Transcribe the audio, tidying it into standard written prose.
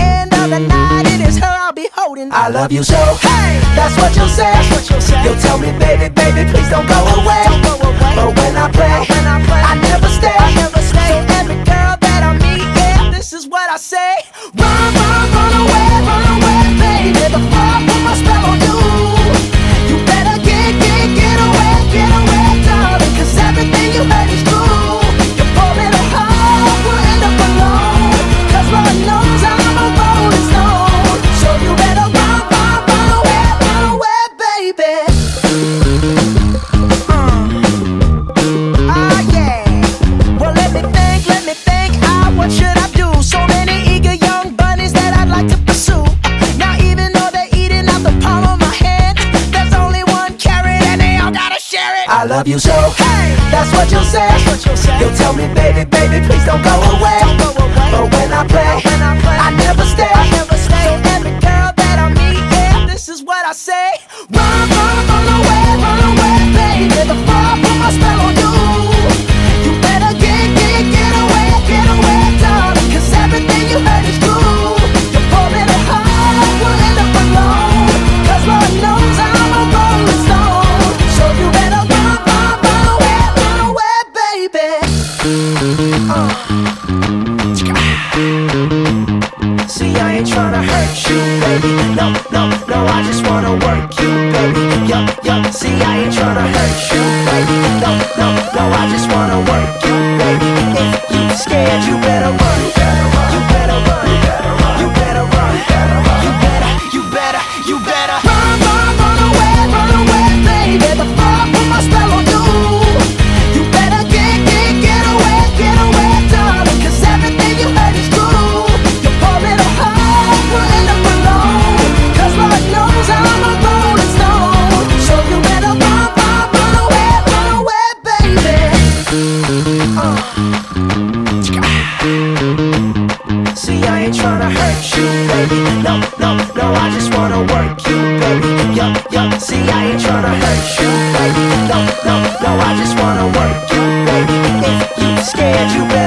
end of the night, it is her I'll be holding. I love you so, Hey, that's what you'll say. that's what you'll say. You'll tell me, baby, baby, please don't go away. Don't go away. But when I play, I never stay. I never stay. So every girl that I meet, yeah, this is what I say. Run, run away, baby. Before I put my spell on you, you better get away, darling. 'Cause everything you heard is true. Your poor little heart will end up alone. 'Cause Lord knows I'm a rolling stone. So you better run away, baby. Yeah. Well, let me think. What should I do? So many eager young bunnies that I'd like to pursue. Now, even though they're eating out the palm of my hand, there's only one carrot and they all gotta share it. I love you so, Hey, that's what you'll say. that's what you'll say. You'll tell me, baby, baby, please don't go away. Don't go away. But when I play, I never stay. I never stay. So every girl that I meet, yeah, this is what I say. Run away, baby. Before I put my spell on you, you better get away, darling. 'Cause everything you heard is true. Your poor little heart will end up alone. 'Cause Lord knows I'm a rolling stone. So you better run away, baby. See, I ain't tryna hurt you, baby. No, I just wanna work you, baby. Yup. See, I ain't tryna hurt you, baby. No, I just wanna work you, baby. If you scared, you better run. You better run. You better run. You better run. You better. Run away, baby. Before I put my spell on you, you better get away, darling. 'Cause everything you heard is true. Your poor little heart will end up alone. 'Cause Lord knows I'm a rolling stone. So you better run away, baby. See, I ain't tryna hurt you, baby. No, I just wanna work you, baby. Yup. See, I ain't tryna hurt you, baby. No, I just wanna work you, baby. If you scared, you better.